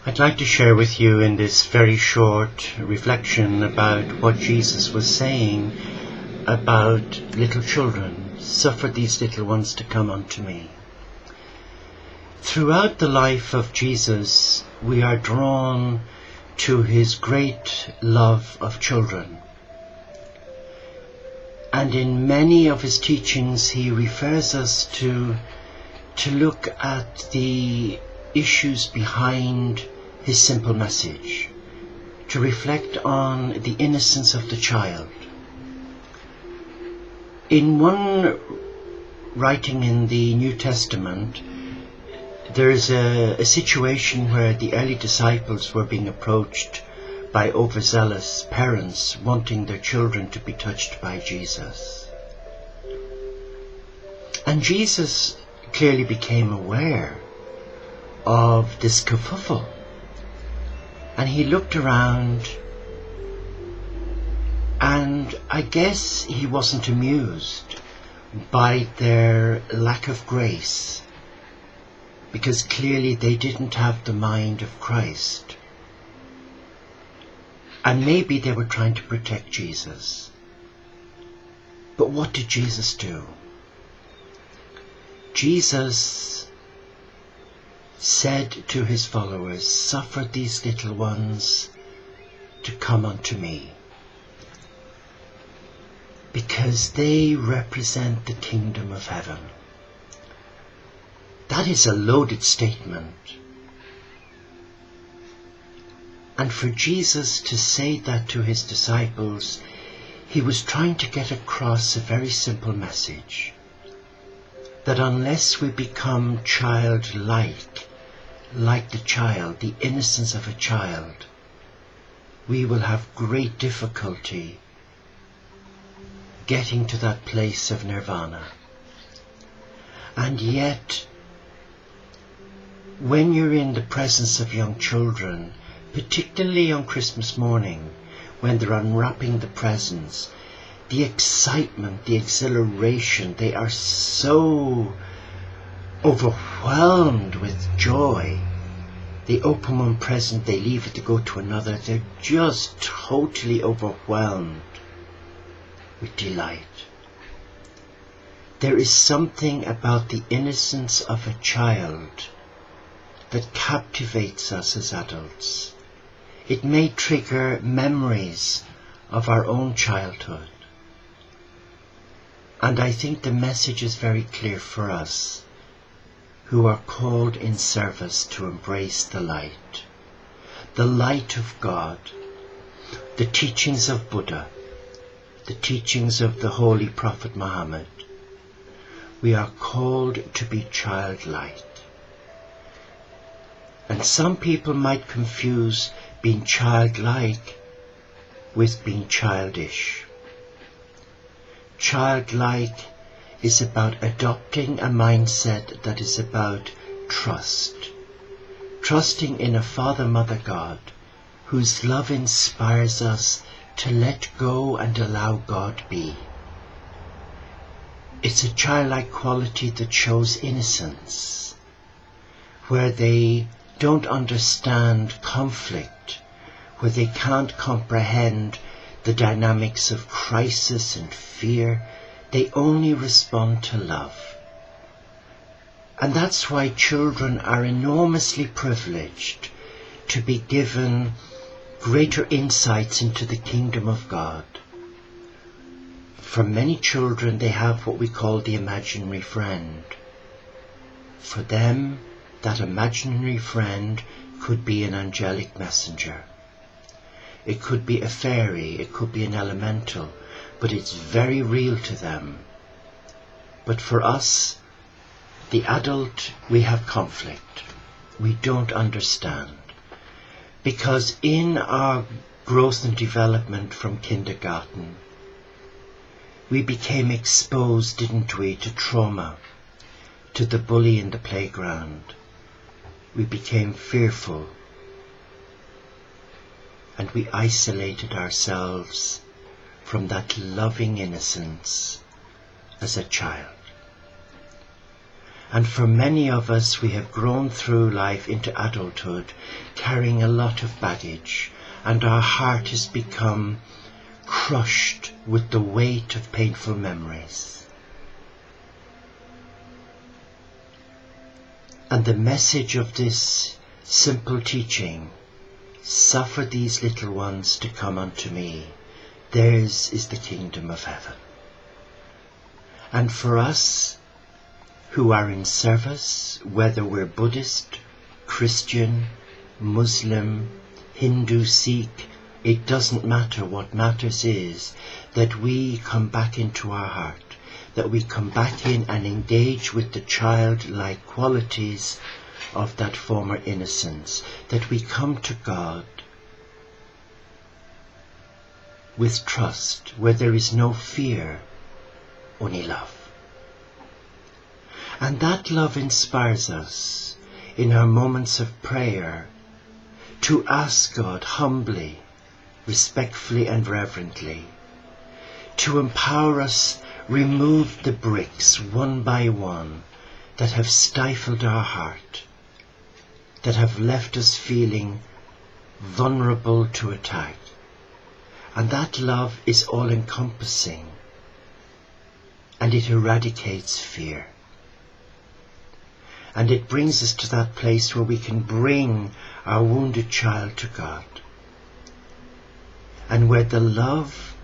I'd like to share with you in this very short reflection about what Jesus was saying about little children. Suffer these little ones to come unto me. Throughout the life of Jesus, we are drawn to his great love of children. And in many of his teachings, he refers us to look at the issues behind his simple message, to reflect on the innocence of the child. In one writing in the New Testament, there is a situation where the early disciples were being approached by overzealous parents wanting their children to be touched by Jesus. And Jesus clearly became aware of this kerfuffle. And he looked around, and I guess he wasn't amused by their lack of grace, because clearly they didn't have the mind of Christ. And maybe they were trying to protect Jesus. But what did Jesus do? Jesus said to his followers, "Suffer these little ones to come unto me, because they represent the kingdom of heaven." That is a loaded statement. And for Jesus to say that to his disciples, he was trying to get across a very simple message. That unless we become childlike, like the child, the innocence of a child, we will have great difficulty getting to that place of nirvana. And yet, when you're in the presence of young children, particularly on Christmas morning, when they're unwrapping the presents, the excitement, the exhilaration, they are so overwhelmed with joy. They open one present, they leave it to go to another. They're just totally overwhelmed with delight. There is something about the innocence of a child that captivates us as adults. It may trigger memories of our own childhood. And I think the message is very clear for us who are called in service to embrace the light of God, the teachings of Buddha, the teachings of the Holy Prophet Muhammad. We are called to be childlike. And some people might confuse being childlike with being childish. Childlike is about adopting a mindset that is about trust. Trusting in a Father, Mother God, whose love inspires us to let go and allow God be. It's a childlike quality that shows innocence, where they don't understand conflict, where they can't comprehend the dynamics of crisis and fear. They only respond to love. And that's why children are enormously privileged to be given greater insights into the kingdom of God. For many children, they have what we call the imaginary friend. For them, that imaginary friend could be an angelic messenger. It could be a fairy, it could be an elemental, but it's very real to them. But for us, the adult, we have conflict. We don't understand. Because in our growth and development from kindergarten, we became exposed, didn't we, to trauma, to the bully in the playground. We became fearful, and we isolated ourselves from that loving innocence as a child. And for many of us, we have grown through life into adulthood, carrying a lot of baggage, and our heart has become crushed with the weight of painful memories. And the message of this simple teaching, suffer these little ones to come unto me, theirs is the kingdom of heaven. And for us who are in service, whether we're Buddhist, Christian, Muslim, Hindu, Sikh, it doesn't matter. What matters is that we come back into our heart, that we come back in and engage with the childlike qualities of that former innocence, that we come to God with trust, where there is no fear, only love. And that love inspires us in our moments of prayer to ask God humbly, respectfully and reverently to empower us, remove the bricks one by one that have stifled our heart, that have left us feeling vulnerable to attack. And that love is all-encompassing, and it eradicates fear. And it brings us to that place where we can bring our wounded child to God, and where the love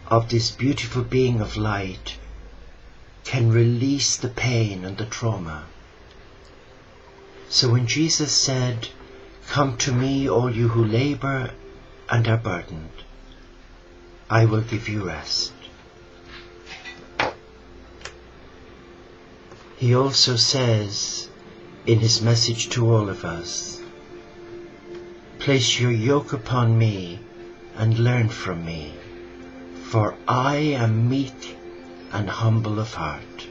of this beautiful being of light can release the pain and the trauma. So when Jesus said, "Come to me, all you who labor and are burdened, I will give you rest," he also says in his message to all of us, "Place your yoke upon me and learn from me, for I am meek and humble of heart."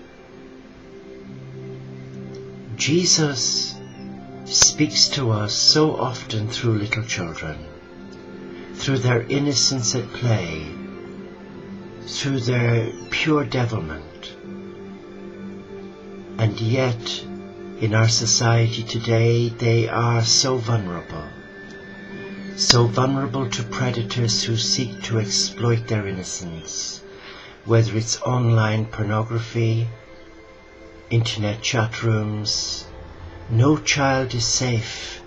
Jesus speaks to us so often through little children, through their innocence at play, through their pure devilment. And yet, in our society today, they are so vulnerable to predators who seek to exploit their innocence, whether it's online pornography, internet chat rooms. No child is safe,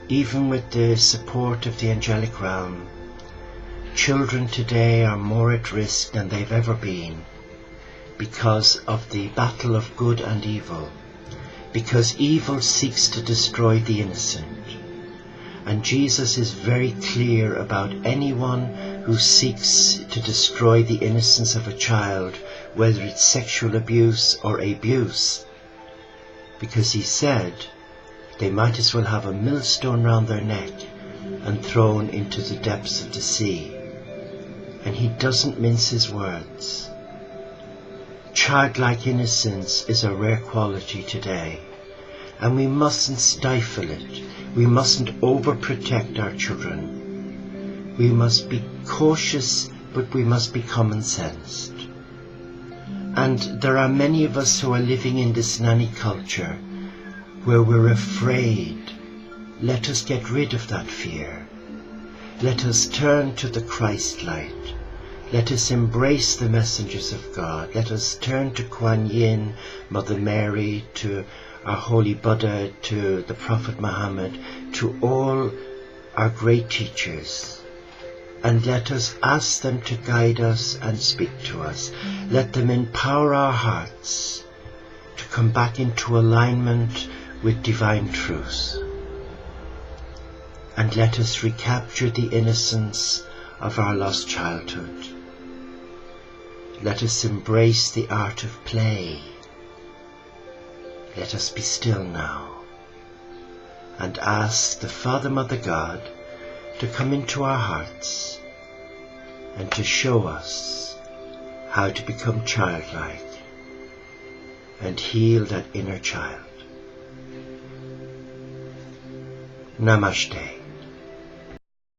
even with the support of the angelic realm. Children today are more at risk than they've ever been, because of the battle of good and evil, because evil seeks to destroy the innocent. And Jesus is very clear about anyone who seeks to destroy the innocence of a child, whether it's sexual abuse or abuse, because he said they might as well have a millstone round their neck and thrown into the depths of the sea. And he doesn't mince his words. Childlike innocence is a rare quality today, and we mustn't stifle it. We mustn't overprotect our children. We must be cautious, but we must be common-sensed. And there are many of us who are living in this nanny culture where we're afraid. Let us get rid of that fear. Let us turn to the Christ light. Let us embrace the messengers of God. Let us turn to Kuan Yin, Mother Mary, to our Holy Buddha, to the Prophet Muhammad, to all our great teachers. And let us ask them to guide us and speak to us. Let them empower our hearts to come back into alignment with divine truth. And let us recapture the innocence of our lost childhood. Let us embrace the art of play. Let us be still now and ask the Father, Mother God to come into our hearts and to show us how to become childlike and heal that inner child. Namaste.